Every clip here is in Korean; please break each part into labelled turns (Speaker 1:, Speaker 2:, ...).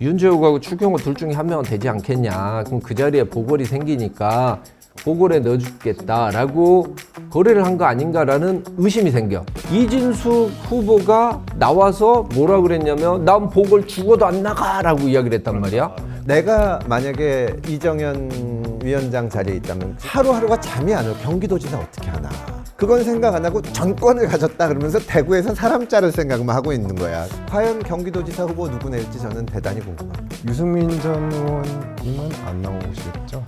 Speaker 1: 윤재욱하고 추경호 둘 중에 한 명은 되지 않겠냐. 그럼 그 자리에 보궐이 생기니까 보궐에 넣어주겠다라고 거래를 한 거 아닌가라는 의심이 생겨. 이진숙 후보가 나와서 뭐라 그랬냐면 난 보궐 죽어도 안 나가라고 이야기를 했단 말이야.
Speaker 2: 내가 만약에 이정현 위원장 자리에 있다면 하루하루가 잠이 안 오고 경기도지사 어떻게 하나. 그건 생각 안 하고 전권을 가졌다 그러면서 대구에서 사람 자를 생각만 하고 있는 거야. 과연 경기도지사 후보 누구 낼지 저는 대단히 궁금합니다.
Speaker 3: 유승민 전 의원님은 안 나오시겠죠?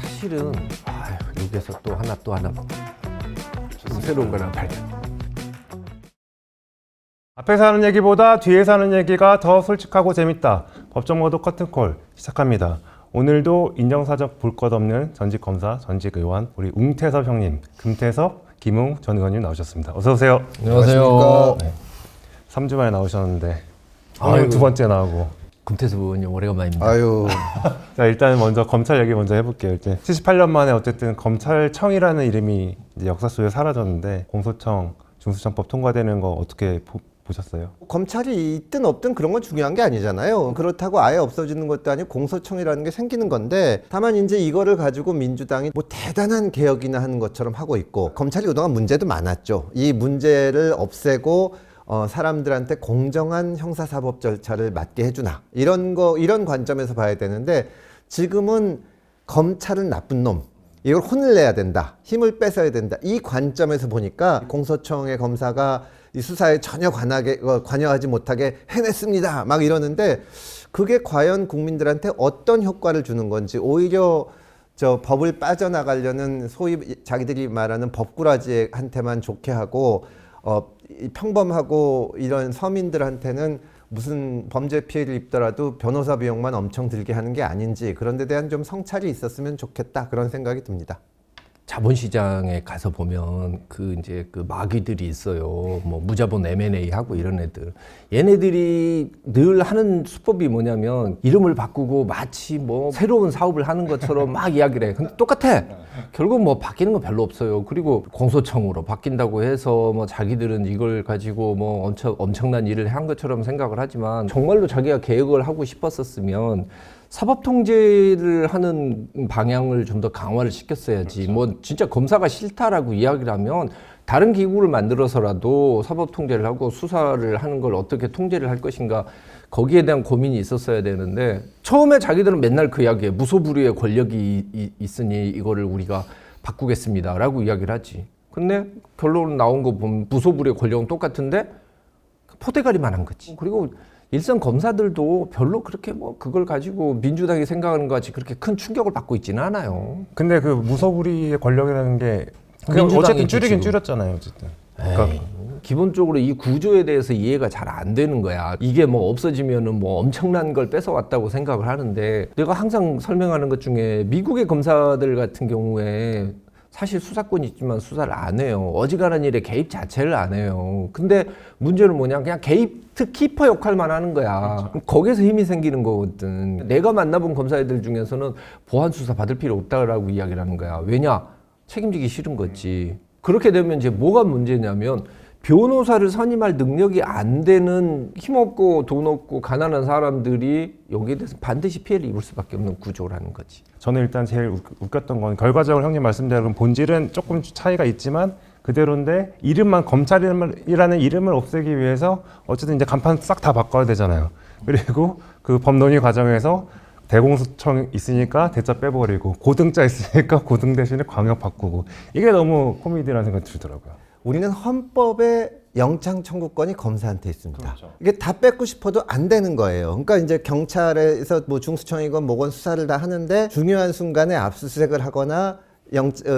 Speaker 1: 사실은 여기에서 또 하나 좀 새로운 걸 발견.
Speaker 3: 앞에서 하는 얘기보다 뒤에서 하는 얘기가 더 솔직하고 재밌다. 법정모드 커튼콜 시작합니다. 오늘도 인정사적 볼 것 없는 전직 검사, 전직 의원 우리 웅태섭 형님, 금태섭, 김웅 전 의원님 나오셨습니다. 어서 오세요.
Speaker 1: 안녕하세요.
Speaker 3: 네. 3주 만에 나오셨는데 오늘 두 번째 나오고.
Speaker 1: 금태섭 의원님 오래간만입니다.
Speaker 2: 아유.
Speaker 3: 자, 일단 먼저 검찰 얘기 먼저 해볼게요. 이제 78년 만에 어쨌든 검찰청이라는 이름이 이제 역사 속에 사라졌는데 공소청, 중수청법 통과되는 거 어떻게 보셨어요?
Speaker 2: 검찰이 있든 없든 그런 건 중요한 게 아니잖아요. 그렇다고 아예 없어지는 것도 아니고 공소청이라는 게 생기는 건데 다만 이제 이거를 가지고 민주당이 뭐 대단한 개혁이나 하는 것처럼 하고 있고 검찰이 그동안 문제도 많았죠. 이 문제를 없애고 사람들한테 공정한 형사사법 절차를 맞게 해주나 이런 관점에서 봐야 되는데 지금은 관찰은 나쁜 놈 이걸 혼을 내야 된다 힘을 뺏어야 된다 이 관점에서 보니까 공소청의 검사가 이 수사에 전혀 관여하지 못하게 해냈습니다 막 이러는데 그게 과연 국민들한테 어떤 효과를 주는 건지 오히려 저 법을 빠져나가려는 소위 자기들이 말하는 법꾸라지한테만 좋게 하고 평범하고 이런 서민들한테는 무슨 범죄 피해를 입더라도 변호사 비용만 엄청 들게 하는 게 아닌지 그런 데 대한 좀 성찰이 있었으면 좋겠다 그런 생각이 듭니다.
Speaker 1: 자본시장에 가서 보면 이제 마귀들이 있어요. 뭐 무자본 M&A 하고 이런 애들. 얘네들이 늘 하는 수법이 뭐냐면 이름을 바꾸고 마치 뭐 새로운 사업을 하는 것처럼 막 이야기를 해. 근데 똑같아. 결국 뭐 바뀌는 거 별로 없어요. 그리고 공소청으로 바뀐다고 해서 뭐 자기들은 이걸 가지고 뭐 엄청난 일을 한 것처럼 생각을 하지만 정말로 자기가 개혁을 하고 싶었었으면 사법 통제를 하는 방향을 좀 더 강화를 시켰어야지. 그렇죠. 뭐 진짜 검사가 싫다라고 이야기를 하면 다른 기구를 만들어서라도 사법 통제를 하고 수사를 하는 걸 어떻게 통제를 할 것인가 거기에 대한 고민이 있었어야 되는데 처음에 자기들은 맨날 그 이야기에 무소불위의 권력이 있으니 이거를 우리가 바꾸겠습니다라고 이야기를 하지. 근데 결론 나온 거 보면 무소불위의 권력은 똑같은데 포대가리만 한 거지. 그리고 일선 검사들도 별로 그렇게 뭐 그걸 가지고 민주당이 생각하는 것 같이 그렇게 큰 충격을 받고 있지는 않아요.
Speaker 3: 근데 그 무소불위의 권력이라는 게 그냥 어쨌든 줄이긴
Speaker 1: 지금.
Speaker 3: 줄였잖아요. 어쨌든. 그러니까
Speaker 1: 기본적으로 이 구조에 대해서 이해가 잘 안 되는 거야. 이게 뭐 없어지면은 뭐 엄청난 걸 뺏어왔다고 생각을 하는데 내가 항상 설명하는 것 중에 미국의 검사들 같은 경우에 사실 수사권이 있지만 수사를 안 해요. 어지간한 일에 개입 자체를 안 해요. 근데 문제는 뭐냐? 그냥 게이트 키퍼 역할만 하는 거야. 그렇죠. 거기서 힘이 생기는 거거든. 내가 만나본 검사애들 중에서는 보안 수사 받을 필요 없다라고 이야기를 하는 거야. 왜냐? 책임지기 싫은 거지. 그렇게 되면 이제 뭐가 문제냐면 변호사를 선임할 능력이 안 되는 힘없고 돈 없고 가난한 사람들이 여기에 대해서 반드시 피해를 입을 수밖에 없는 구조라는 거지.
Speaker 3: 저는 일단 제일 웃겼던 건 결과적으로 형님 말씀대로 본질은 조금 차이가 있지만 그대로인데 이름만 검찰이라는 이름을 없애기 위해서 어쨌든 이제 간판 싹 다 바꿔야 되잖아요. 그리고 그 법논의 과정에서 대공소청 있으니까 대자 빼버리고 고등자 있으니까 고등 대신에 광역 바꾸고 이게 너무 코미디라는 생각이 들더라고요.
Speaker 2: 우리는 헌법에 영장 청구권이 검사한테 있습니다.
Speaker 3: 그렇죠.
Speaker 2: 이게 다 뺏고 싶어도 안 되는 거예요. 그러니까 이제 경찰에서 뭐 중수청이건 뭐건 수사를 다 하는데 중요한 순간에 압수수색을 하거나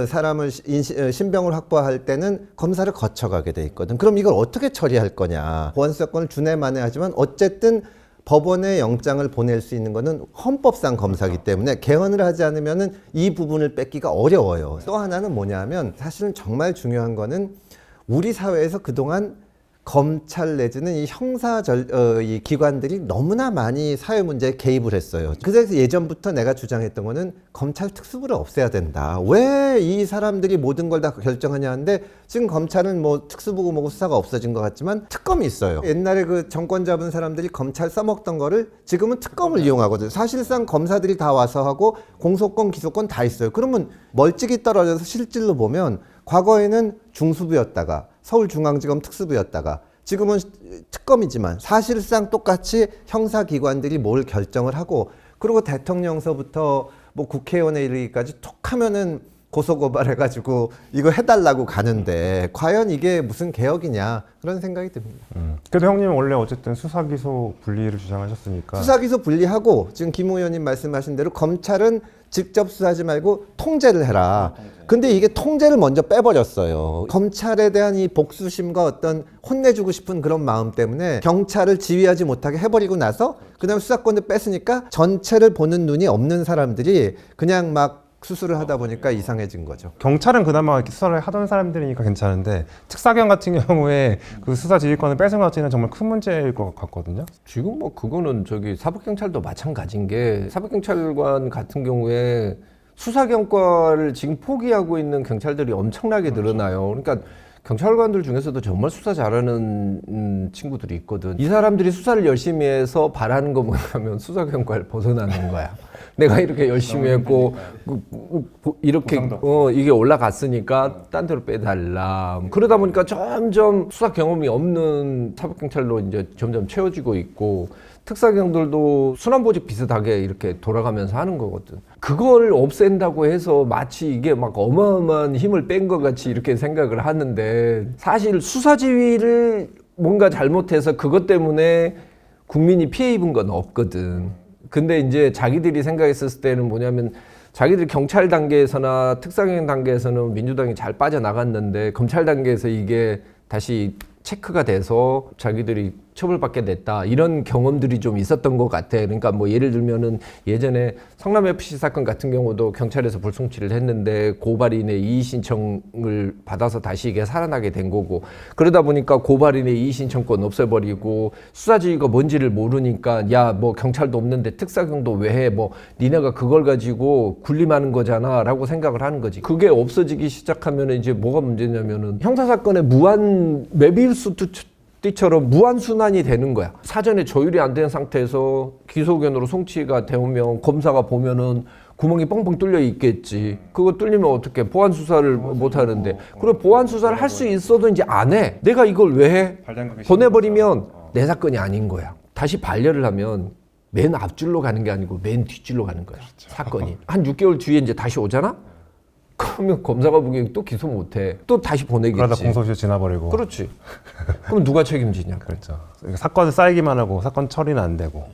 Speaker 2: 사람을 신병을 확보할 때는 검사를 거쳐가게 돼 있거든. 그럼 이걸 어떻게 처리할 거냐. 보안수사권을 주네 마네 하지만 어쨌든 법원에 영장을 보낼 수 있는 거는 헌법상 검사기 때문에 개헌을 하지 않으면은 이 부분을 뺏기가 어려워요. 또 하나는 뭐냐 하면 사실은 정말 중요한 거는 우리 사회에서 그동안 검찰 내지는 이 이 기관들이 너무나 많이 사회 문제에 개입을 했어요. 그래서 예전부터 내가 주장했던 거는 검찰 특수부를 없애야 된다. 왜 이 사람들이 모든 걸 다 결정하냐 하는데 지금 검찰은 뭐 특수부고 뭐고 수사가 없어진 것 같지만 특검이 있어요. 옛날에 그 정권 잡은 사람들이 검찰 써먹던 거를 지금은 특검을 이용하거든요. 사실상 검사들이 다 와서 하고 공소권, 기소권 다 있어요. 그러면 멀찍이 떨어져서 실질로 보면 과거에는 중수부였다가 서울중앙지검 특수부였다가 지금은 특검이지만 사실상 똑같이 형사기관들이 뭘 결정을 하고 그리고 대통령서부터 뭐 국회의원에 이르기까지 톡 하면은 고소고발해가지고 이거 해달라고 가는데 과연 이게 무슨 개혁이냐 그런 생각이 듭니다.
Speaker 3: 그래도 형님 원래 어쨌든 수사 기소 분리를 주장하셨으니까
Speaker 2: 수사기소 분리하고 지금 김 의원님 말씀하신 대로 검찰은 직접 수사하지 말고 통제를 해라. 근데 이게 통제를 먼저 빼버렸어요. 검찰에 대한 이 복수심과 어떤 혼내주고 싶은 그런 마음 때문에 경찰을 지휘하지 못하게 해버리고 나서 그다음에 수사권을 뺐으니까 전체를 보는 눈이 없는 사람들이 그냥 막 수술을 하다 보니까 이상해진 거죠.
Speaker 3: 경찰은 그나마 이렇게 수사를 하던 사람들이니까 괜찮은데 특사경 같은 경우에 그 수사 지휘권을 뺏은 것 자체는 정말 큰 문제일 것 같거든요.
Speaker 1: 지금 뭐 그거는 저기 사법경찰도 마찬가지인 게 사법경찰관 같은 경우에 수사경과를 지금 포기하고 있는 경찰들이 엄청나게 늘어나요. 그러니까 경찰관들 중에서도 정말 수사 잘하는 친구들이 있거든. 이 사람들이 수사를 열심히 해서 바라는 거 뭐냐면 수사경과를 벗어나는 거야. 내가 이렇게 열심히 했고 이렇게 이게 올라갔으니까 딴 데로 빼달라. 그러다 보니까 점점 수사 경험이 없는 사법경찰로 이제 점점 채워지고 있고 특사경들도 순환보직 비슷하게 이렇게 돌아가면서 하는 거거든. 그걸 없앤다고 해서 마치 이게 막 어마어마한 힘을 뺀 것 같이 이렇게 생각을 하는데 사실 수사지휘를 뭔가 잘못해서 그것 때문에 국민이 피해 입은 건 없거든. 근데 이제 자기들이 생각했을 때는 뭐냐면 자기들이 경찰 단계에서나 특사경 단계에서는 민주당이 잘 빠져나갔는데 검찰 단계에서 이게 다시 체크가 돼서 자기들이 처벌받게 됐다 이런 경험들이 좀 있었던 것 같아. 그러니까 뭐 예를 들면은 예전에 성남FC 사건 같은 경우도 경찰에서 불송치를 했는데 고발인의 이의 신청을 받아서 다시 이게 살아나게 된 거고 그러다 보니까 고발인의 이의 신청권 없애버리고 수사지휘가 뭔지를 모르니까 야 뭐 경찰도 없는데 특사경도 왜 해? 뭐 니네가 그걸 가지고 군림하는 거잖아라고 생각을 하는 거지. 그게 없어지기 시작하면은 이제 뭐가 문제냐면은 형사사건의 무한 메비우스 띠처럼 무한순환이 되는 거야. 사전에 조율이 안 된 상태에서 기소 의견으로 송치가 되면 검사가 보면은 구멍이 뻥뻥 뚫려 있겠지. 그거 뚫리면 어떻게 보안 수사를 못 하는데. 그리고 보안 수사를 할 수 있어도 이제 안 해. 내가 이걸 왜 해? 보내버리면 내 사건이 아닌 거야. 다시 반려를 하면 맨 앞줄로 가는 게 아니고 맨 뒷줄로 가는 거야. 그렇죠. 사건이. 한 6개월 뒤에 이제 다시 오잖아? 그러면 검사가 보기엔 또 기소 못해. 또 다시 보내겠지.
Speaker 3: 그러다 공소시효 지나버리고.
Speaker 1: 그렇지. 그럼 누가 책임지냐?
Speaker 3: 그렇죠. 사건은 쌓이기만 하고 사건 처리는 안 되고.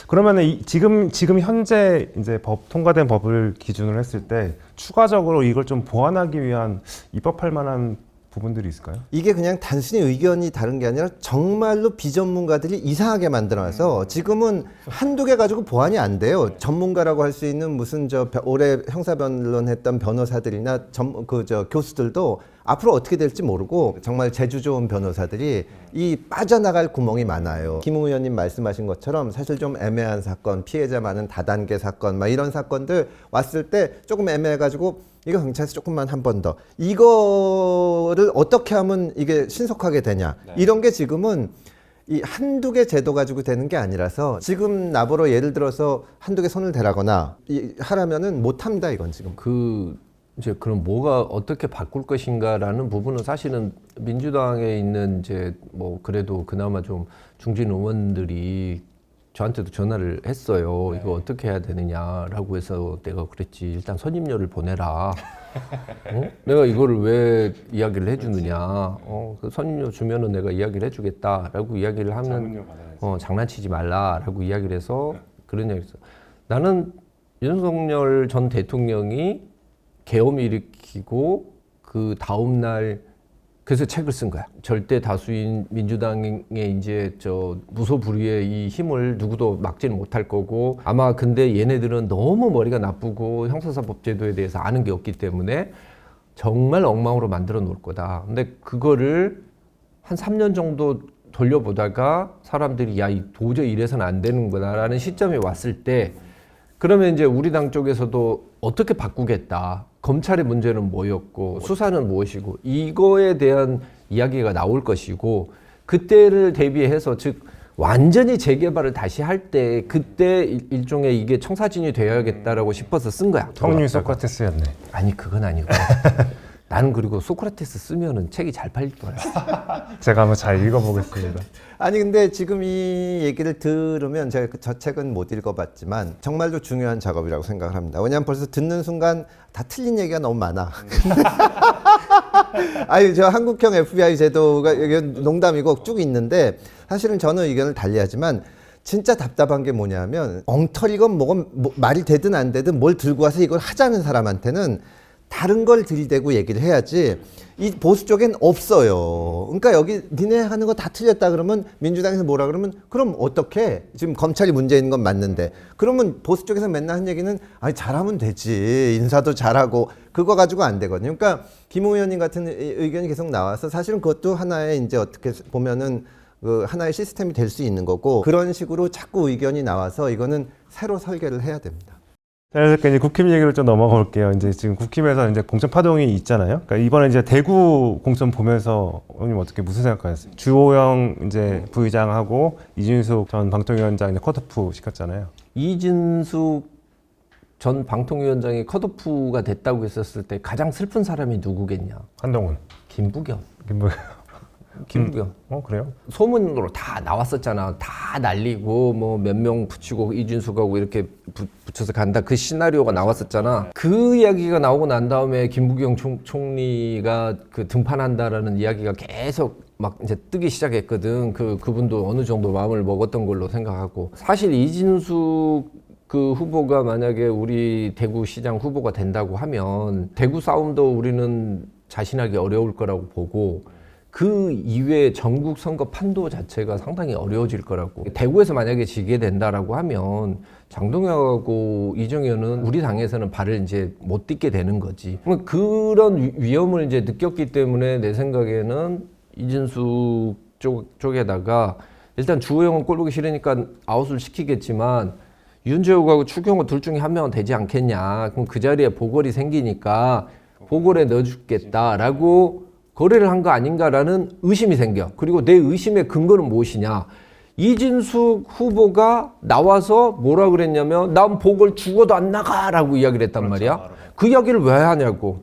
Speaker 3: 그러면은 지금 현재 이제 통과된 법을 기준으로 했을 때 추가적으로 이걸 좀 보완하기 위한 입법할 만한 부분들이 있을까요?
Speaker 2: 이게 그냥 단순히 의견이 다른 게 아니라 정말로 비전문가들이 이상하게 만들어놔서 지금은 한두 개 가지고 보완이 안 돼요. 전문가라고 할 수 있는 무슨 올해 형사변론 했던 변호사들이나 교수들도 앞으로 어떻게 될지 모르고 정말 재주 좋은 변호사들이 이 빠져나갈 구멍이 많아요. 김 의원님 말씀하신 것처럼 사실 좀 애매한 사건, 피해자 많은 다단계 사건, 막 이런 사건들 왔을 때 조금 애매해가지고 이거 경찰에서 조금만 한 번 더 이거를 어떻게 하면 이게 신속하게 되냐 이런 게 지금은 이 한두 개 제도 가지고 되는 게 아니라서 지금 나보러 예를 들어서 한두 개 손을 대라거나 하라면은 못합니다 이건 지금.
Speaker 1: 이제 그럼 뭐가 어떻게 바꿀 것인가라는 부분은 사실은 민주당에 있는 이제 뭐 그래도 그나마 좀 중진 의원들이 저한테도 전화를 했어요. 이거 어떻게 해야 되느냐라고 해서 내가 그랬지. 일단 선임료를 보내라. 내가 이거를 왜 이야기를 해주느냐. 그 선임료 주면은 내가 이야기를 해주겠다라고 이야기를 하면 장난치지 말라라고 이야기를 해서 그런 이야기를 했어. 나는 윤석열 전 대통령이 계엄 일으키고 그 다음 날 그래서 책을 쓴 거야. 절대 다수인 민주당의 이제 무소불위의 이 힘을 누구도 막지는 못할 거고 아마 근데 얘네들은 너무 머리가 나쁘고 형사사법제도에 대해서 아는 게 없기 때문에 정말 엉망으로 만들어 놓을 거다. 근데 그거를 한 3년 정도 돌려보다가 사람들이 야, 도저히 이래서는 안 되는구나라는 시점이 왔을 때 그러면 이제 우리 당 쪽에서도 어떻게 바꾸겠다. 검찰의 문제는 뭐였고 수사는 무엇이고 이거에 대한 이야기가 나올 것이고 그때를 대비해서 즉 완전히 재개발을 다시 할 때 그때 일종의 이게 청사진이 되어야겠다라고 싶어서 쓴 거야.
Speaker 3: 성류 소크라테스였네.
Speaker 1: 아니 그건 아니고 나는 그리고 소크라테스 쓰면은 책이 잘 팔릴 거야.
Speaker 3: 제가 한번 잘 읽어보겠습니다.
Speaker 2: 아니 근데 지금 이 얘기를 들으면 제가 저 책은 못 읽어봤지만 정말로 중요한 작업이라고 생각을 합니다. 왜냐하면 벌써 듣는 순간 다 틀린 얘기가 너무 많아. 아니 저 한국형 FBI 제도가 이게 농담이고 쭉 있는데 사실은 저는 의견을 달리하지만 진짜 답답한 게 뭐냐면 엉터리건 뭐건 말이 되든 안 되든 뭘 들고 와서 이걸 하자는 사람한테는 다른 걸 들이대고 얘기를 해야지 이 보수 쪽엔 없어요. 그러니까 여기 니네 하는 거 다 틀렸다 그러면 민주당에서 뭐라 그러면 그럼 어떻게 지금 검찰이 문제 있는 건 맞는데 그러면 보수 쪽에서 맨날 한 얘기는 아니 잘하면 되지 인사도 잘하고 그거 가지고 안 되거든요. 그러니까 김 의원님 같은 의견이 계속 나와서 사실은 그것도 하나의 이제 어떻게 보면은 그 하나의 시스템이 될 수 있는 거고 그런 식으로 자꾸 의견이 나와서 이거는 새로 설계를 해야 됩니다.
Speaker 3: 자, 그래서 이제 국힘 얘기를 좀 넘어가 볼게요. 이제 지금 국힘에서 이제 공천 파동이 있잖아요. 그러니까 이번에 이제 대구 공천 보면서 의원님 어떻게 무슨 생각하셨어요? 주호영 이제 부의장하고 이준숙 전 방통위원장 이제 컷오프 시켰잖아요.
Speaker 1: 이진숙 전 방통위원장이 컷오프가 됐다고 했었을 때 가장 슬픈 사람이 누구겠냐?
Speaker 3: 한동훈,
Speaker 1: 김부겸.
Speaker 3: 김부겸. 그래요?
Speaker 1: 소문으로 다 나왔었잖아. 다 날리고 뭐 몇 명 붙이고 이준숙하고 이렇게 붙여서 간다. 그 시나리오가 나왔었잖아. 그 이야기가 나오고 난 다음에 김부겸 총리가 그 등판한다라는 이야기가 계속 막 이제 뜨기 시작했거든. 그분도 어느 정도 마음을 먹었던 걸로 생각하고 사실 이진숙 그 후보가 만약에 우리 대구시장 후보가 된다고 하면 대구 싸움도 우리는 자신하기 어려울 거라고 보고 그 이외에 전국 선거 판도 자체가 상당히 어려워질 거라고. 대구에서 만약에 지게 된다라고 하면 장동혁하고 이정현은 우리 당에서는 발을 이제 못 딛게 되는 거지. 그런 위험을 이제 느꼈기 때문에 내 생각에는 이진숙 쪽에다가 일단 주호영은 꼴보기 싫으니까 아웃을 시키겠지만 윤재욱하고 추경호 둘 중에 한 명은 되지 않겠냐. 그럼 그 자리에 보궐이 생기니까 보궐에 넣어주겠다라고 거래를 한 거 아닌가라는 의심이 생겨. 그리고 내 의심의 근거는 무엇이냐. 이진숙 후보가 나와서 뭐라 그랬냐면 난 보궐 죽어도 안 나가라고 이야기를 했단 말이야. 그 이야기를 왜 하냐고.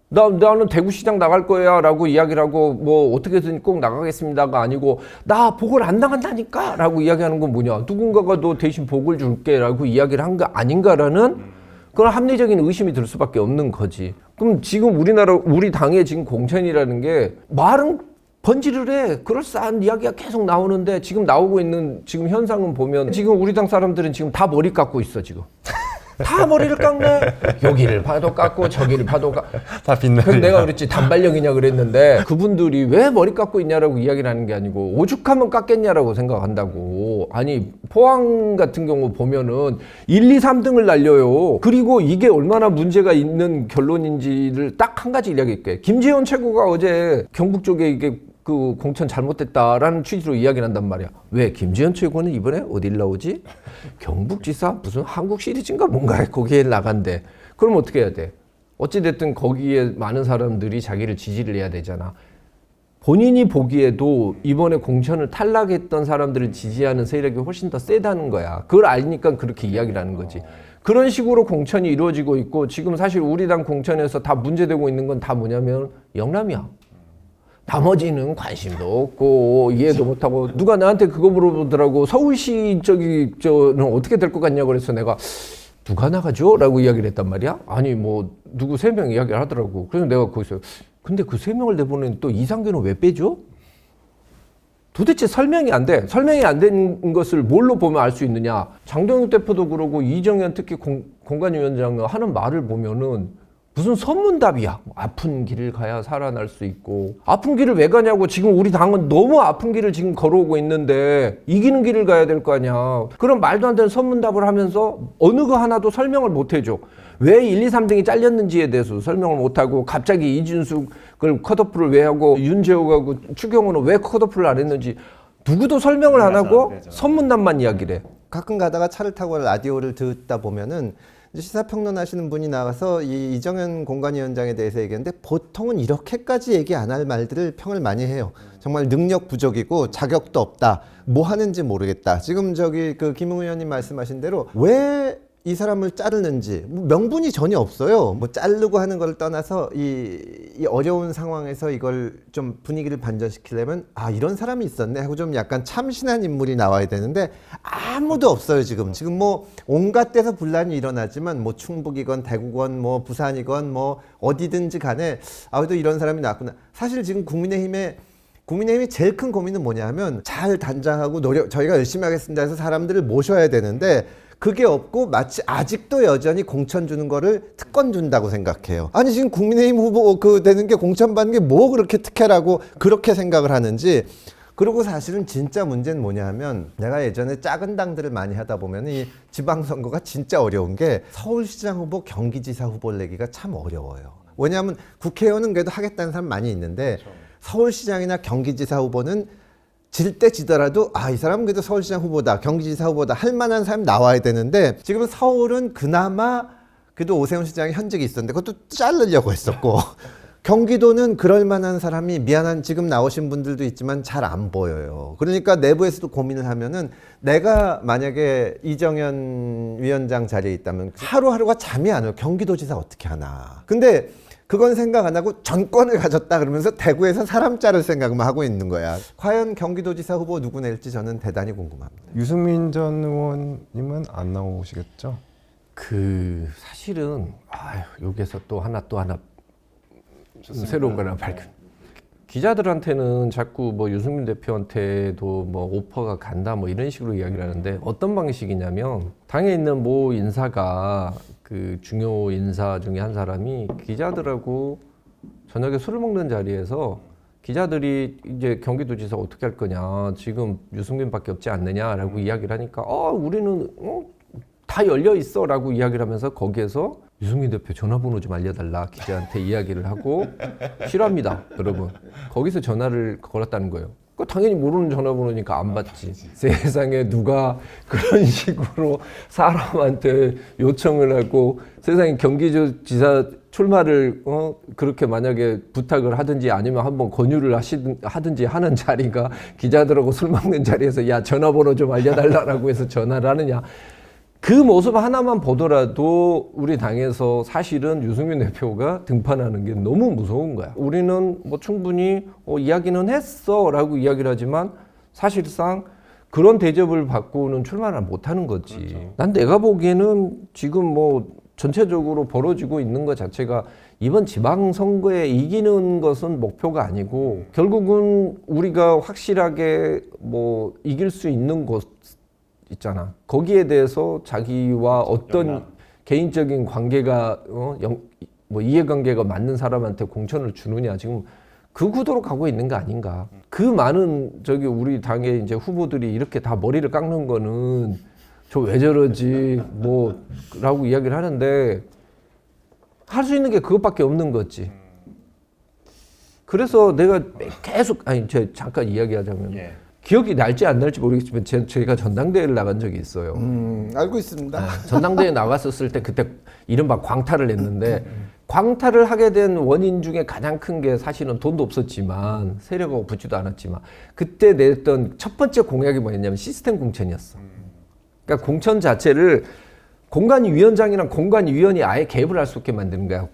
Speaker 1: 나는 대구시장 나갈 거야 라고 이야기를 하고 뭐 어떻게든 꼭 나가겠습니다가 아니고 나 보궐 안 나간다니까 라고 이야기하는 건 뭐냐. 누군가가 너 대신 보궐 줄게 라고 이야기를 한 거 아닌가라는 그런 합리적인 의심이 들 수밖에 없는 거지. 그럼 지금 우리 당의 지금 공천이라는 게 말은 번지를 해. 그럴싸한 이야기가 계속 나오는데 지금 나오고 있는 지금 현상은 보면 지금 우리 당 사람들은 지금 다 머리 깎고 있어 지금. 다 머리를 깎네. 여기를 봐도 깎고 저기를 봐도
Speaker 3: 다 빛나요.
Speaker 1: 그래서 내가 그랬지 단발령이냐 그랬는데 그분들이 왜 머리 깎고 있냐라고 이야기를 하는 게 아니고 오죽하면 깎겠냐라고 생각한다고. 아니 포항 같은 경우 보면은 1, 2, 3등을 날려요. 그리고 이게 얼마나 문제가 있는 결론인지를 딱 한 가지 이야기할게. 김재원 최고가 어제 경북 쪽에 이게 그 공천 잘못됐다라는 취지로 이야기를 한단 말이야. 왜 김지현 최고는 이번에 어딜 나오지? 경북지사 무슨 한국 시리즈인가 뭔가 거기에 나간대. 그럼 어떻게 해야 돼? 어찌됐든 거기에 많은 사람들이 자기를 지지를 해야 되잖아. 본인이 보기에도 이번에 공천을 탈락했던 사람들을 지지하는 세력이 훨씬 더 세다는 거야. 그걸 아니까 그렇게 이야기를 하는 거지. 그런 식으로 공천이 이루어지고 있고 지금 사실 우리 당 공천에서 다 문제되고 있는 건 다 뭐냐면 영남이야. 나머지는 관심도 없고 이해도 못하고 누가 나한테 그거 물어보더라고. 서울시 저는 어떻게 될 것 같냐고 그래서 내가 누가 나가죠? 라고 이야기를 했단 말이야. 아니 뭐 누구 3명 이야기를 하더라고. 그래서 내가 거기서 근데 그 3명을 내보낸 또 이상규는 왜 빼죠? 도대체 설명이 안 돼. 설명이 안 된 것을 뭘로 보면 알 수 있느냐. 장동혁 대표도 그러고 이정현 특히 공관위원장 하는 말을 보면은 무슨 선문답이야. 아픈 길을 가야 살아날 수 있고. 아픈 길을 왜 가냐고. 지금 우리 당은 너무 아픈 길을 지금 걸어오고 있는데 이기는 길을 가야 될 거 아니야. 그런 말도 안 되는 선문답을 하면서 어느 거 하나도 설명을 못 해줘. 왜 1, 2, 3등이 잘렸는지에 대해서 설명을 못 하고 갑자기 이준숙 그걸 컷오프를 왜 하고 윤재호하고 추경호는 왜 컷오프를 안 했는지 누구도 설명을 안 하고 선문답만 이야기를 해.
Speaker 2: 가끔 가다가 차를 타고 라디오를 듣다 보면은 이제 시사평론하시는 분이 나와서 이 이정현 공관위원장에 대해서 얘기했는데 보통은 이렇게까지 얘기 안 할 말들을 평을 많이 해요. 정말 능력 부족이고 자격도 없다. 뭐 하는지 모르겠다. 지금 저기 그 김웅 의원님 말씀하신 대로 왜 이 사람을 자르는지 뭐 명분이 전혀 없어요. 뭐 자르고 하는 걸 떠나서 이 어려운 상황에서 이걸 좀 분위기를 반전시키려면 아 이런 사람이 있었네 하고 좀 약간 참신한 인물이 나와야 되는데 아무도 없어요 지금. 지금 뭐 온갖 데서 분란이 일어나지만 뭐 충북이건 대구건 뭐 부산이건 뭐 어디든지 간에 아 그래도 이런 사람이 나왔구나. 사실 지금 국민의힘이 제일 큰 고민은 뭐냐 하면 잘 단장하고 저희가 열심히 하겠습니다 해서 사람들을 모셔야 되는데 그게 없고 마치 아직도 여전히 공천 주는 거를 특권 준다고 생각해요. 아니 지금 국민의힘 후보 되는 게 공천 받는 게 뭐 그렇게 특혜라고 그렇게 생각을 하는지. 그리고 사실은 진짜 문제는 뭐냐 하면 내가 예전에 작은 당들을 많이 하다 보면 이 지방선거가 진짜 어려운 게 서울시장 후보, 경기지사 후보를 내기가 참 어려워요. 왜냐하면 국회의원은 그래도 하겠다는 사람 많이 있는데 서울시장이나 경기지사 후보는 질 때 지더라도 아 이 사람은 그래도 서울시장 후보다 경기지사 후보다 할 만한 사람이 나와야 되는데 지금 서울은 그나마 그래도 오세훈 시장이 현직이 있었는데 그것도 자르려고 했었고 경기도는 그럴 만한 사람이 미안한 지금 나오신 분들도 있지만 잘 안 보여요. 그러니까 내부에서도 고민을 하면은 내가 만약에 이정현 위원장 자리에 있다면 하루하루가 잠이 안 와요. 경기도지사 어떻게 하나. 근데 그건 생각 안 하고 전권을 가졌다 그러면서 대구에서 사람 자를 생각만 하고 있는 거야. 과연 경기도지사 후보 누구 낼지 저는 대단히 궁금합니다.
Speaker 3: 유승민 전 의원님은 안 나오시겠죠?
Speaker 1: 그 사실은 여기서 또 하나 새로운 거나 발견. 기자들한테는 자꾸 뭐 유승민 대표한테도 뭐 오퍼가 간다 뭐 이런 식으로 이야기를 하는데 어떤 방식이냐면 당에 있는 모 인사가 그 중요 인사 중에 한 사람이 기자들하고 저녁에 술을 먹는 자리에서 기자들이 이제 경기도지사 어떻게 할 거냐 지금 유승민밖에 없지 않느냐라고 이야기를 하니까 우리는 다 열려 있어라고 이야기를 하면서 거기에서 유승민 대표 전화번호 좀 알려달라 기자한테 이야기를 하고 싫어합니다 여러분. 거기서 전화를 걸었다는 거예요. 그 당연히 모르는 전화번호니까 안 받지. 세상에 누가 그런 식으로 사람한테 요청을 하고 세상에 경기지사 출마를 그렇게 만약에 부탁을 하든지 아니면 한번 권유를 하든지 하는 자리가 기자들하고 술 먹는 자리에서 야 전화번호 좀 알려달라고 해서 전화를 하느냐. 그 모습 하나만 보더라도 우리 당에서 사실은 유승민 대표가 등판하는 게 너무 무서운 거야. 우리는 뭐 충분히 이야기는 했어 라고 이야기를 하지만 사실상 그런 대접을 받고는 출마를 못하는 거지. 그렇죠. 난 내가 보기에는 지금 뭐 전체적으로 벌어지고 있는 것 자체가 이번 지방선거에 이기는 것은 목표가 아니고 결국은 우리가 확실하게 뭐 이길 수 있는 곳 있잖아. 거기에 대해서 자기와 어떤 개인적인 관계가 뭐 이해관계가 맞는 사람한테 공천을 주느냐 지금 그 구도로 가고 있는 거 아닌가. 그 많은 우리 당의 이제 후보들이 이렇게 다 머리를 깎는 거는 저 왜 저러지 뭐라고 이야기를 하는데 할 수 있는 게 그것밖에 없는 거지. 그래서 내가 계속 잠깐 이야기하자면. 기억이 날지 안 날지 모르겠지만 제가 전당대회를 나간 적이 있어요.
Speaker 2: 알고 있습니다.
Speaker 1: 전당대회 나갔었을 때 그때 이른바 광탈을 했는데 광탈을 하게 된 원인 중에 가장 큰 게 사실은 돈도 없었지만 세력하고 붙지도 않았지만 그때 냈던 첫 번째 공약이 뭐였냐면 시스템 공천이었어. 그러니까 공천 자체를 공관위원장이랑 공관위원이 아예 개입을 할 수 없게 만드는 거야.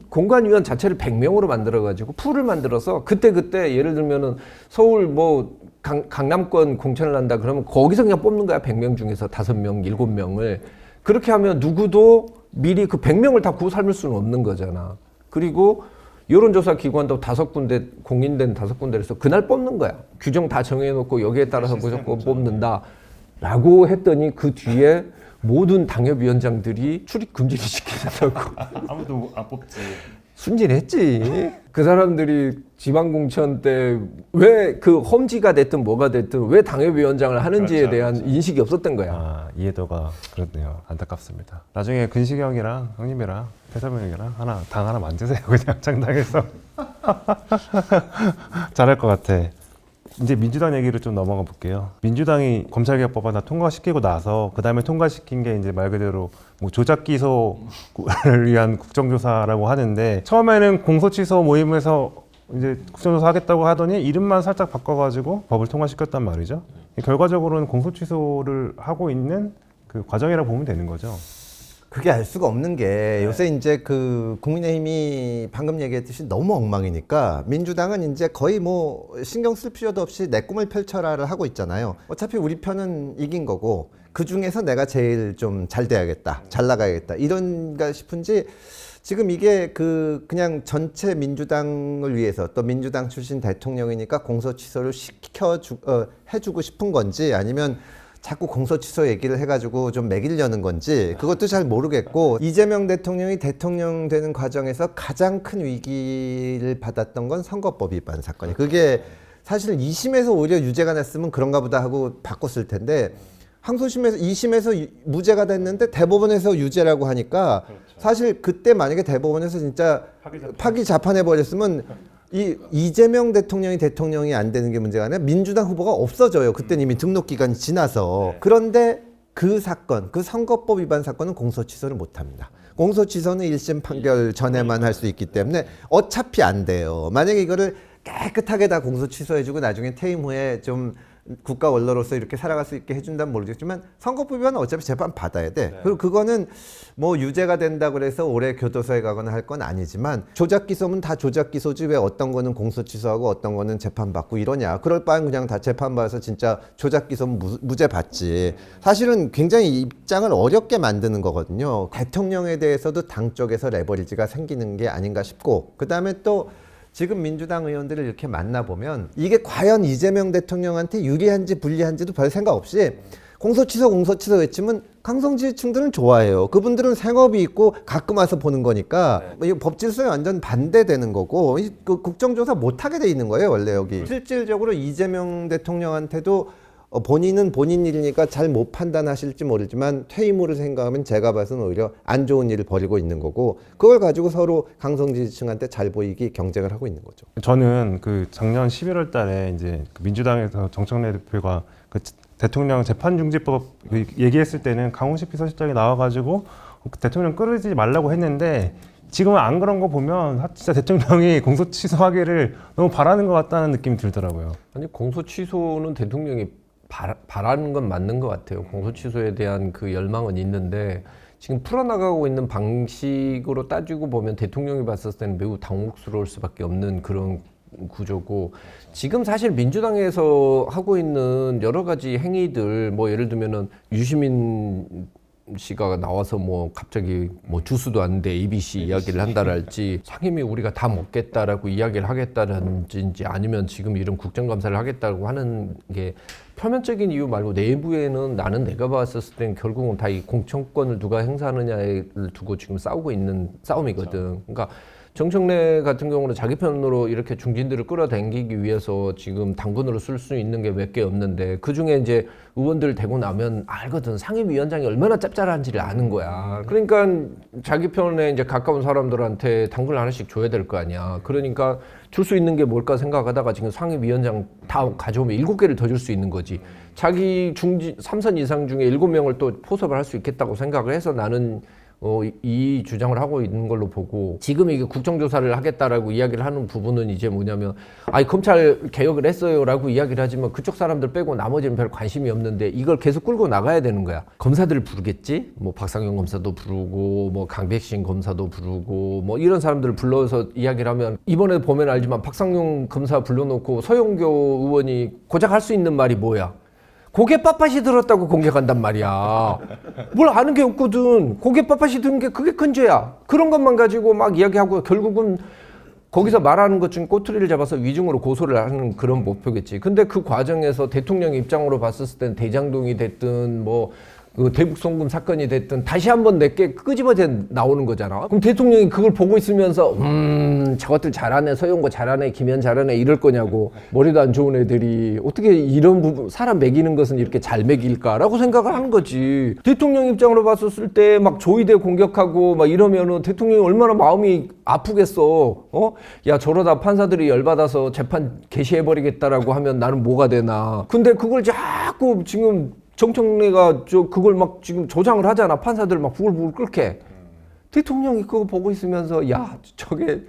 Speaker 1: 공관위원 자체를 100명으로 만들어가지고 풀을 만들어서 그때 예를 들면은 서울 뭐 강남권 공천을 한다 그러면 거기서 그냥 뽑는 거야. 100명 중에서 5명, 7명을. 그렇게 하면 누구도 미리 그 100명을 다 구워 삶을 수는 없는 거잖아. 그리고 여론조사 기관도 5군데, 공인된 5군데에서 그날 뽑는 거야. 규정 다 정해놓고 여기에 따라서 무조건 뽑는다. 라고 했더니 그 뒤에 모든 당협위원장들이 출입 금지를 시키더라고.
Speaker 3: 아무도 안 뽑지.
Speaker 1: 순진했지. 그 사람들이 지방공천 때 왜 그 험지가 됐든 뭐가 됐든 왜 당협위원장을 하는지에 대한 인식이 없었던 거야.
Speaker 3: 아, 이해도가 그렇네요. 안타깝습니다. 나중에 근식이 형이랑 형님이랑 태섭이 형이랑 당 하나 만드세요. 그냥 창당해서. 잘할 것 같아. 이제 민주당 얘기를 좀 넘어가 볼게요. 민주당이 검찰개혁법안 다 통과시키고 나서 그 다음에 통과시킨 게 이제 말 그대로 뭐 조작 기소를 위한 국정조사라고 하는데 처음에는 공소취소 모임에서 이제 국정조사 하겠다고 하더니 이름만 살짝 바꿔가지고 법을 통과시켰단 말이죠. 결과적으로는 공소취소를 하고 있는 그 과정이라고 보면 되는 거죠.
Speaker 2: 그게 알 수가 없는 게 요새 이제 그 국민의힘이 방금 얘기했듯이 너무 엉망이니까 민주당은 이제 거의 뭐 신경 쓸 필요도 없이 내 꿈을 펼쳐라를 하고 있잖아요. 어차피 우리 편은 이긴 거고 그 중에서 내가 제일 좀 잘 돼야겠다, 잘 나가야겠다 이런가 싶은지 지금 이게 그냥 전체 민주당을 위해서 또 민주당 출신 대통령이니까 공소 취소를 해주고 싶은 건지 아니면 자꾸 공소 취소 얘기를 해가지고 좀 매기려는 건지 그것도 잘 모르겠고 이재명 대통령이 대통령 되는 과정에서 가장 큰 위기를 받았던 건 선거법 위반 사건이 그게 사실 2심에서 오히려 유죄가 났으면 그런가 보다 하고 바꿨을 텐데 항소심에서 2심에서 무죄가 됐는데 대법원에서 유죄라고 하니까 사실 그때 만약에 대법원에서 진짜 파기 자판해 버렸으면 이재명 대통령이 대통령이 안 되는 게 문제가 아니라 민주당 후보가 없어져요. 그때는 이미 등록 기간이 지나서. 그런데 그 사건, 그 선거법 위반 사건은 공소 취소를 못 합니다. 공소 취소는 1심 판결 전에만 할 수 있기 때문에 어차피 안 돼요. 만약에 이거를 깨끗하게 다 공소 취소해주고 나중에 퇴임 후에 좀 국가 원로로서 이렇게 살아갈 수 있게 해준다면 모르겠지만 선거법 위반은 어차피 재판 받아야 돼. 그리고 그거는 뭐 유죄가 된다고 그래서 올해 교도소에 가거나 할 건 아니지만 조작 기소면 다 조작 기소지 왜 어떤 거는 공소 취소하고 어떤 거는 재판 받고 이러냐. 그럴 바엔 그냥 다 재판 받아서 진짜 조작 기소면 무죄 받지. 사실은 굉장히 입장을 어렵게 만드는 거거든요. 대통령에 대해서도 당 쪽에서 레버리지가 생기는 게 아닌가 싶고 그다음에 또 지금 민주당 의원들을 이렇게 만나보면 이게 과연 이재명 대통령한테 유리한지 불리한지도 별 생각 없이 공소취소 외치면 강성지층들은 좋아해요. 그분들은 생업이 있고 가끔 와서 보는 거니까 이 법질서에 완전 반대되는 거고 그 국정조사 못하게 돼 있는 거예요. 원래 여기. 실질적으로 이재명 대통령한테도 본인은 본인 일이니까 잘 못 판단하실지 모르지만 퇴임으로 생각하면 제가 봐서는 오히려 안 좋은 일을 벌이고 있는 거고 그걸 가지고 서로 강성지지층한테 잘 보이기 경쟁을 하고 있는 거죠.
Speaker 3: 저는 그 작년 11월 달에 이제 그 민주당에서 정청래 대표가 그 대통령 재판중지법 얘기했을 때는 강훈식 비서실장이 나와가지고 대통령 끌지 말라고 했는데 지금은 안 그런 거 보면 진짜 대통령이 공소 취소하기를 너무 바라는 것 같다는 느낌이 들더라고요.
Speaker 1: 아니 공소 취소는 대통령이 바라는 건 맞는 것 같아요. 공소 취소에 대한 그 열망은 있는데 지금 풀어나가고 있는 방식으로 따지고 보면 대통령이 봤을 때는 매우 당혹스러울 수밖에 없는 그런 구조고 지금 사실 민주당에서 하고 있는 여러 가지 행위들 뭐 예를 들면은 유시민 씨가 나와서 뭐 갑자기 뭐 주스도 아닌데 ABC 이야기를 한다랄지 상임위 우리가 다 먹겠다라고 이야기를 하겠다든지 아니면 지금 이런 국정감사를 하겠다고 하는 게 표면적인 이유 말고 내부에는 나는 내가 봤을 땐 결국은 다 이 공천권을 누가 행사하느냐를 두고 지금 싸우고 있는 싸움이거든. 그러니까 정청래 같은 경우는 자기 편으로 이렇게 중진들을 끌어당기기 위해서 지금 당근으로 쓸 수 있는 게 몇 개 없는데 그 중에 이제 의원들 되고 나면 알거든. 상임위원장이 얼마나 짭짤한지를 아는 거야. 그러니까 자기 편에 이제 가까운 사람들한테 당근을 하나씩 줘야 될 거 아니야. 그러니까 줄 수 있는 게 뭘까 생각하다가 지금 상임위원장 다 가져오면 7개를 더 줄 수 있는 거지. 자기 중진 3선 이상 중에 7명을 또 포섭을 할 수 있겠다고 생각을 해서 나는 이 주장을 하고 있는 걸로 보고 지금 이게 국정조사를 하겠다라고 이야기를 하는 부분은 이제 뭐냐면 아니 검찰 개혁을 했어요라고 이야기를 하지만 그쪽 사람들 빼고 나머지는 별 관심이 없는데 이걸 계속 끌고 나가야 되는 거야. 검사들을 부르겠지? 뭐 박상영 검사도 부르고 뭐 강백신 검사도 부르고 뭐 이런 사람들을 불러서 이야기를 하면 이번에 보면 알지만 박상영 검사 불러놓고 서영교 의원이 고작 할 수 있는 말이 뭐야? 고개 빳빳이 들었다고 공격한단 말이야. 뭘 아는 게 없거든. 고개 빳빳이 드는 게 그게 큰 죄야. 그런 것만 가지고 막 이야기하고 결국은 거기서 말하는 것 중 꼬투리를 잡아서 위중으로 고소를 하는 그런 목표겠지. 근데 그 과정에서 대통령 입장으로 봤을 땐 대장동이 됐든 뭐 그 대북 송금 사건이 됐든 다시 한번 내게 끄집어져 나오는 거잖아. 그럼 대통령이 그걸 보고 있으면서 저것들 잘하네, 서영고 잘하네, 김현 잘하네 이럴 거냐고. 머리도 안 좋은 애들이 어떻게 이런 부분 사람 먹이는 것은 이렇게 잘 먹일까라고 생각을 하는 거지. 대통령 입장으로 봤었을 때 막 조이대 공격하고 막 이러면은 대통령이 얼마나 마음이 아프겠어. 야 저러다 판사들이 열받아서 재판 개시해버리겠다라고 하면 나는 뭐가 되나. 근데 그걸 자꾸 지금 정청래가 그걸 막 지금 조장을 하잖아. 판사들 막 부글부글 끓게. 대통령이 그거 보고 있으면서 야 저게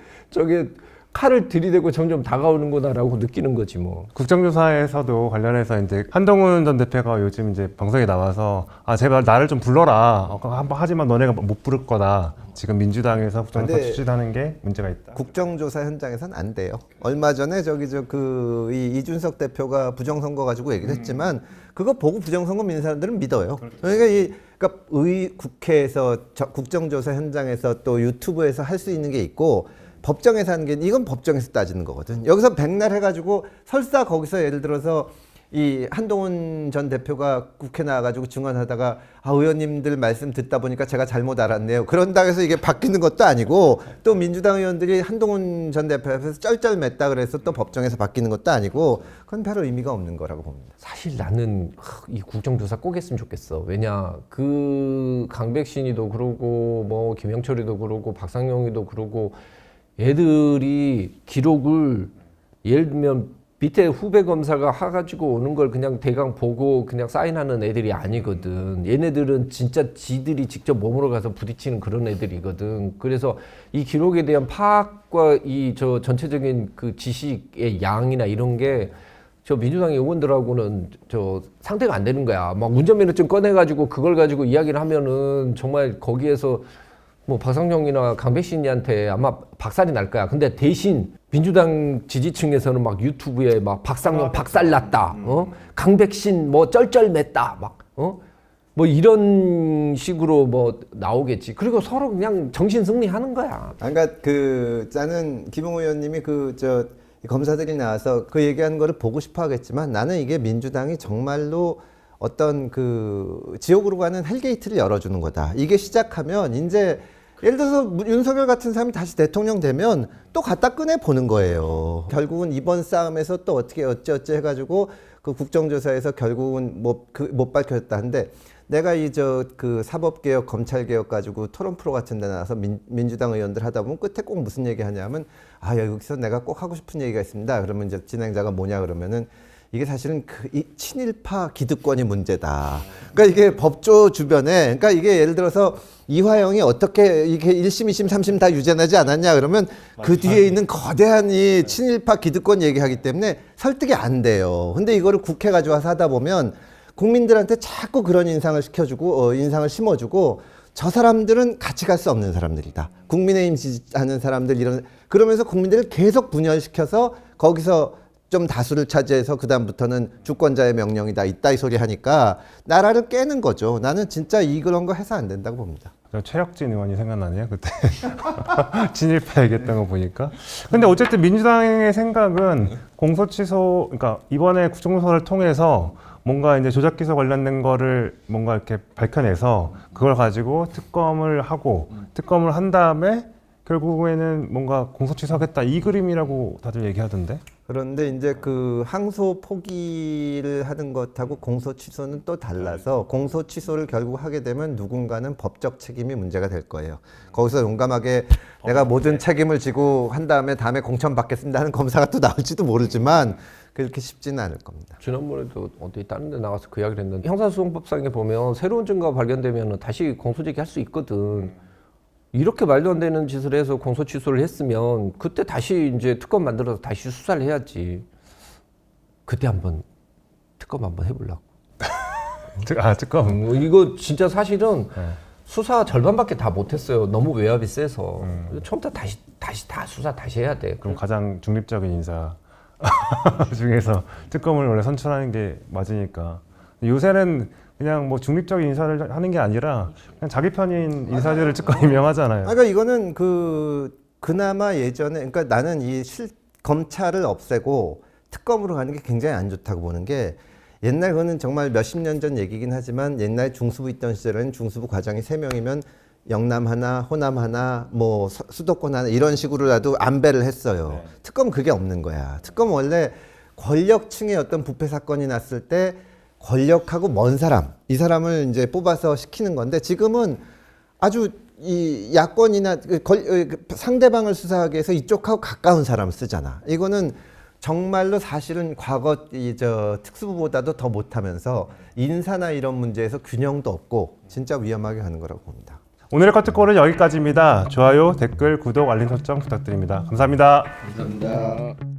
Speaker 1: 칼을 들이대고 점점 다가오는구나라고 느끼는 거지 뭐.
Speaker 3: 국정조사에서도 관련해서 이제 한동훈 전 대표가 요즘 이제 방송에 나와서 제발 나를 좀 불러라. 하지만 너네가 못 부를 거다. 지금 민주당에서 국정조사 추진하는 게 문제가 있다.
Speaker 2: 국정조사 현장에선 안 돼요. 얼마 전에 이준석 대표가 부정선거 가지고 얘기를 했지만 그거 보고 부정선거 믿는 사람들은 믿어요. 그러니까 국회에서 국정조사 현장에서 또 유튜브에서 할 수 있는 게 있고 법정에서 하는 게 이건 법정에서 따지는 거거든. 여기서 백날 해가지고 설사 거기서 예를 들어서 이 한동훈 전 대표가 국회 나와가지고 증언하다가 의원님들 말씀 듣다 보니까 제가 잘못 알았네요. 그런다고 해서 이게 바뀌는 것도 아니고 또 민주당 의원들이 한동훈 전 대표 앞에서 쩔쩔맸다 그래서 또 법정에서 바뀌는 것도 아니고 그건 별 의미가 없는 거라고 봅니다.
Speaker 1: 사실 나는 이 국정조사 꼭 했으면 좋겠어. 왜냐 그 강백신이도 그러고 뭐 김영철이도 그러고 박상영이도 그러고 애들이 기록을 예를 들면 밑에 후배 검사가 해가지고 오는 걸 그냥 대강 보고 그냥 사인하는 애들이 아니거든. 얘네들은 진짜 지들이 직접 몸으로 가서 부딪히는 그런 애들이거든. 그래서 이 기록에 대한 파악과 전체적인 그 지식의 양이나 이런 게 민주당 의원들하고는 상대가 안 되는 거야. 막 운전면허증 꺼내가지고 그걸 가지고 이야기를 하면은 정말 거기에서 뭐 박상용이나 강백신이한테 아마 박살이 날 거야. 근데 대신 민주당 지지층에서는 막 유튜브에 막 박상용 박살났다, 강백신 뭐 쩔쩔맸다, 뭐 이런 식으로 뭐 나오겠지. 그리고 서로 그냥 정신 승리하는 거야.
Speaker 2: 그러니까 나는 김웅 의원님이 검사들이 나와서 그 얘기하는 거를 보고 싶어 하겠지만 나는 이게 민주당이 정말로 어떤 지옥으로 가는 헬게이트를 열어주는 거다. 이게 시작하면 이제 예를 들어서 윤석열 같은 사람이 다시 대통령 되면 또 갖다 꺼내 보는 거예요. 결국은 이번 싸움에서 또 어떻게 어찌어찌 해가지고 그 국정조사에서 결국은 못 밝혀졌다 한데 내가 사법개혁, 검찰개혁 가지고 토론 프로 같은 데 나와서 민주당 의원들 하다 보면 끝에 꼭 무슨 얘기 하냐면 여기서 내가 꼭 하고 싶은 얘기가 있습니다. 그러면 이제 진행자가 뭐냐 그러면은 이게 사실은 이 친일파 기득권이 문제다. 그러니까 이게 법조 주변에, 그러니까 이게 예를 들어서 이화영이 어떻게 이게 1심, 2심, 3심 다 유죄나지 않았냐 그러면 그 뒤에 있는 거대한 이 친일파 기득권 얘기하기 때문에 설득이 안 돼요. 근데 이거를 국회 가져와서 하다 보면 국민들한테 자꾸 그런 인상을 시켜주고, 인상을 심어주고 저 사람들은 같이 갈 수 없는 사람들이다. 국민의힘 지지하는 사람들 그러면서 국민들을 계속 분열시켜서 거기서 좀 다수를 차지해서 그다음부터는 주권자의 명령이다 있다 이 소리 하니까 나라를 깨는 거죠. 나는 진짜 그런 거 해서 안 된다고 봅니다.
Speaker 3: 최혁진 의원이 생각나네요 그때 친일파 얘기했던 거 보니까. 근데 어쨌든 민주당의 생각은 공소 취소, 그러니까 이번에 국정조사를 통해서 뭔가 이제 조작 기소 관련된 거를 뭔가 이렇게 밝혀내서 그걸 가지고 특검을 한 다음에 결국에는 뭔가 공소 취소하겠다 이 그림이라고 다들 얘기하던데.
Speaker 2: 그런데 이제 항소 포기를 하는 것하고 공소 취소는 또 달라서 공소 취소를 결국 하게 되면 누군가는 법적 책임이 문제가 될 거예요. 거기서 용감하게 내가 모든 책임을 지고 한 다음에 공천 받겠습니다 하는 검사가 또 나올지도 모르지만 그렇게 쉽지는 않을 겁니다.
Speaker 1: 지난번에도 어디 다른 데 나가서 그 이야기를 했는데 형사소송법상에 보면 새로운 증거가 발견되면 다시 공소제기할 수 있거든. 이렇게 말도 안 되는 짓을 해서 공소 취소를 했으면 그때 다시 이제 특검 만들어서 다시 수사를 해야지. 그때 한번 특검 한번 해보려고.
Speaker 3: 특검.
Speaker 1: 이거 진짜 사실은 수사 절반밖에 다 못했어요. 너무 외압이 세서. 처음부터 다시 다 수사 다시 해야 돼.
Speaker 3: 그럼 가장 중립적인 인사 중에서 특검을 원래 선출하는 게 맞으니까. 요새는 그냥 뭐 중립적인 인사를 하는 게 아니라 그냥 자기 편인 인사들을 특검이 임명하잖아요.
Speaker 2: 그러니까 이거는 그나마 예전에, 그러니까 나는 검찰을 없애고 특검으로 가는 게 굉장히 안 좋다고 보는 게, 옛날 그거는 정말 몇십 년 전 얘기긴 하지만 옛날 중수부 있던 시절에는 중수부 과장이 3명이면 영남 하나, 호남 하나, 뭐 수도권 하나 이런 식으로라도 안배를 했어요. 특검은 그게 없는 거야. 특검은 원래 권력층의 어떤 부패 사건이 났을 때 권력하고 먼 사람, 이 사람을 이제 뽑아서 시키는 건데 지금은 아주 이 야권이나 상대방을 수사하기 위해서 이쪽하고 가까운 사람을 쓰잖아. 이거는 정말로 사실은 과거 특수부보다도 더 못하면서 인사나 이런 문제에서 균형도 없고 진짜 위험하게 가는 거라고 봅니다.
Speaker 3: 오늘의 커트콜은 여기까지입니다. 좋아요, 댓글, 구독, 알림 설정 부탁드립니다. 감사합니다.
Speaker 1: 감사합니다.